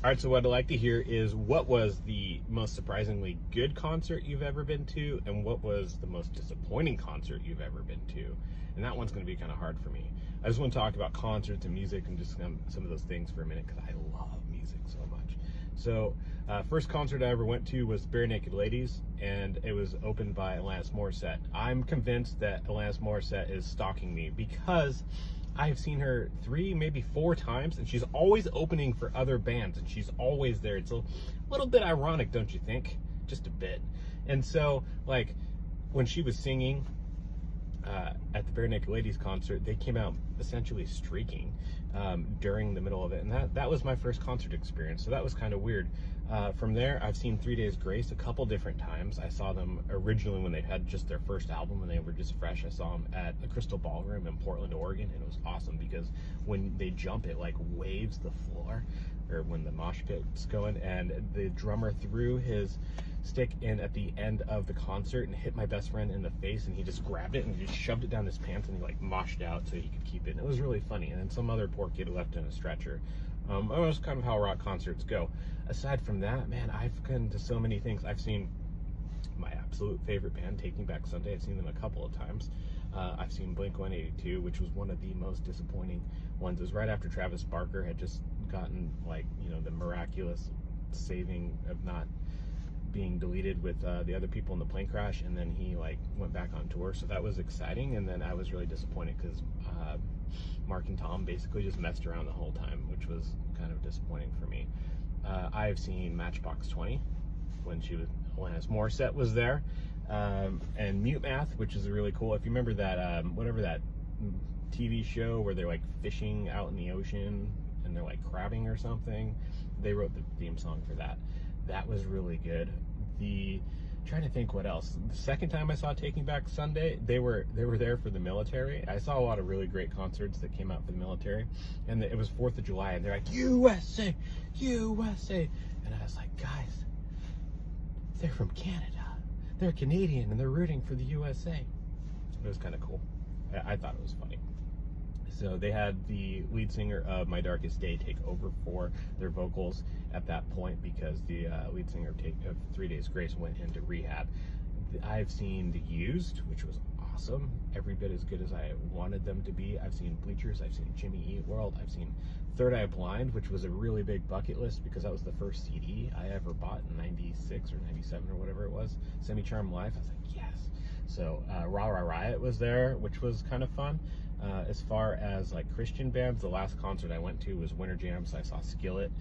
All right, so what I'd like to hear is what was the most surprisingly good concert you've ever been to, and what was the most disappointing concert you've ever been to? And that one's going to be kind of hard for me. I just want to talk about concerts and music and just some of those things for a minute because I love music so much. So, first concert I ever went to was Barenaked Ladies, and it was opened by Alanis Morissette. I'm convinced that Alanis Morissette is stalking me because I've seen her 3, maybe 4 times, and she's always opening for other bands, and she's always there. It's a little bit ironic, don't you think? Just a bit. And so, like, when she was singing at the Barenaked Ladies concert, they came out essentially streaking during the middle of it, and that was my first concert experience, so that was kind of weird. From there, I've seen 3 Days Grace a couple different times. I saw them originally when they had just their first album, when they were just fresh. I saw them at the Crystal Ballroom in Portland, Oregon, and it was awesome because when they jump, it like waves the floor, or when the mosh pit's going, and the drummer threw his stick in at the end of the concert and hit my best friend in the face, and he just grabbed it and just shoved it down his pants, and he like moshed out so he could keep it, and it was really funny. And then some other poor kid left in a stretcher. That was kind of how rock concerts go. Aside from that, man, I've gone to so many things. I've seen my absolute favorite band, Taking Back Sunday. I've seen them a couple of times. I've seen Blink-182, which was one of the most disappointing ones. It was right after Travis Barker had just gotten, like, you know, the miraculous saving of not being deleted with the other people in the plane crash, and then he like went back on tour, so that was exciting. And then I was really disappointed because Mark and Tom basically just messed around the whole time, which was kind of disappointing for me. I've seen Matchbox 20 when Alanis Morissette was there, and Mute Math, which is really cool. If you remember that whatever that TV show where they're like fishing out in the ocean and they're like crabbing or something, they wrote the theme song for that. That was really good. Trying to think what else. The second time I saw Taking Back Sunday, they were there for the military. I saw a lot of really great concerts that came out for the military, and it was 4th of July, and they're like, USA, USA, and I was like, guys, they're from Canada. They're Canadian, and they're rooting for the USA. It was kind of cool. I thought it was funny. So they had the lead singer of My Darkest Day take over for their vocals at that point because the lead singer of 3 Days Grace went into rehab. I've seen The Used, which was awesome, every bit as good as I wanted them to be. I've seen Bleachers, I've seen Jimmy Eat World, I've seen Third Eye Blind, which was a really big bucket list because that was the first CD I ever bought in 96 or 97 or whatever it was. Semi-Charmed Life, I was like, yes. So Rah Rah Riot was there, which was kind of fun. As far as like Christian bands, the last concert I went to was Winter Jam, so I saw Skillet,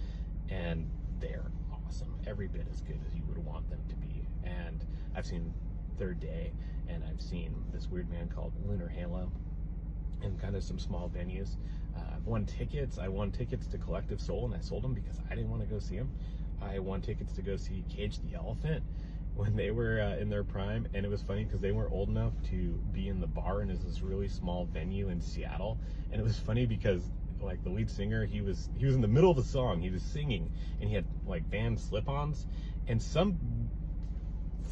and they're awesome, every bit as good as you would want them to be. And I've seen Third Day, and I've seen this weird band called Lunar Halo, and kind of some small venues. I've won tickets. I won tickets to Collective Soul, and I sold them because I didn't want to go see them. I won tickets to go see Cage the Elephant when they were in their prime, and it was funny because they weren't old enough to be in the bar, and it was this really small venue in Seattle. And it was funny because like the lead singer, he was in the middle of the song, he was singing, and he had like Vans slip-ons, and some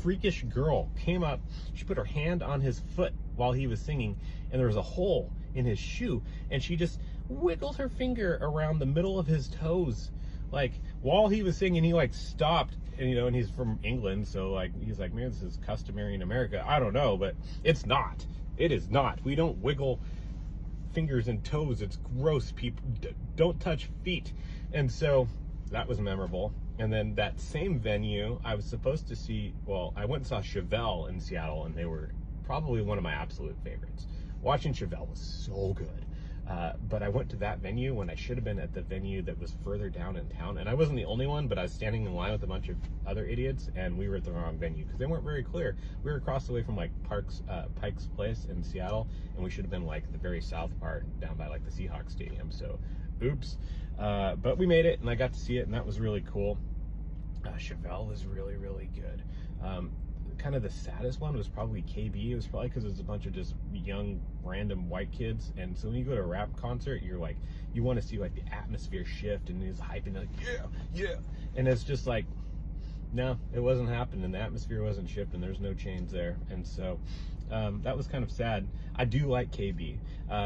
freakish girl came up, she put her hand on his foot while he was singing, and there was a hole in his shoe, and she just wiggled her finger around the middle of his toes, like while he was singing. He like stopped, and you know, and he's from England, so like he's like, man, this is customary in America. I don't know, but it's not. It is not. We don't wiggle fingers and toes. It's gross. People don't touch feet. And so that was memorable. And then that same venue, I was supposed to see, well, I went and saw Chevelle in Seattle, and they were probably one of my absolute favorites. Watching Chevelle was so good. But I went to that venue when I should have been at the venue that was further down in town. And I wasn't the only one, but I was standing in line with a bunch of other idiots, and we were at the wrong venue because they weren't very clear. We were across the way from like Pike's Place in Seattle, and we should have been like the very south part down by like the Seahawks Stadium. So, oops. But we made it, and I got to see it, and that was really cool. Chevelle was really, really good. Kind of the saddest one was probably KB. It was probably because it was a bunch of just young random white kids, and so when you go to a rap concert, you're like, you want to see like the atmosphere shift, and he's hyping like, yeah, yeah, and it's just like, No, it wasn't happening. The atmosphere wasn't shifting. There's no chains there. And so that was kind of sad. I do like KB.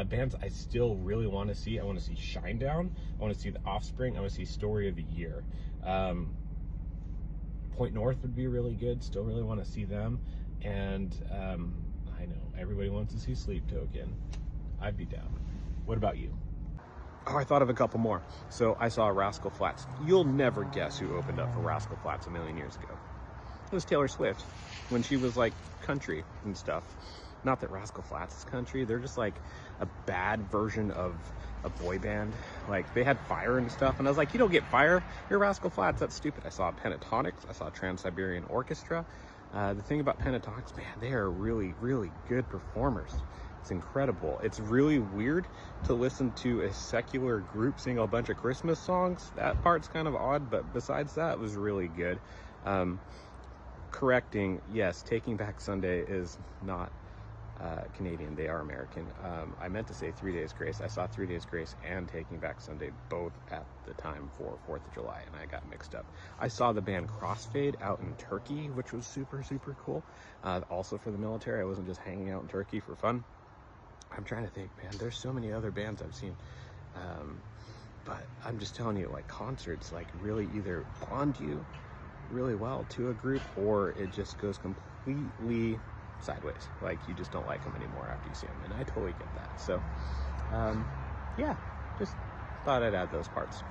Bands I still really want to see. I want to see Shinedown. I want to see The Offspring. I want to see Story of the Year. Point North would be really good. Still really want to see them. And I know everybody wants to see Sleep Token. I'd be down. What about you? Oh, I thought of a couple more. So I saw Rascal Flatts. You'll never guess who opened up for Rascal Flatts a million years ago. It was Taylor Swift, when she was like country and stuff. Not that Rascal Flatts is country, they're just like a bad version of a boy band. Like, they had Fire and stuff, and I was like, you don't get Fire, you're Rascal Flatts, that's stupid. I saw Pentatonics, I saw Trans-Siberian Orchestra. The thing about Pentatonics, man, they are really, really good performers. It's incredible. It's really weird to listen to a secular group sing a bunch of Christmas songs. That part's kind of odd, but besides that, it was really good. Correcting, yes, Taking Back Sunday is not Canadian. They are American. I meant to say 3 Days Grace. I saw 3 Days Grace and Taking Back Sunday both at the time for 4th of July, and I got mixed up. I saw the band Crossfade out in Turkey, which was super, super cool. Also for the military. I wasn't just hanging out in Turkey for fun. I'm trying to think, man, there's so many other bands I've seen. But I'm just telling you, like, concerts, like, really either bond you really well to a group, or it just goes completely sideways. Like, you just don't like them anymore after you see them, and I totally get that. So, yeah, just thought I'd add those parts.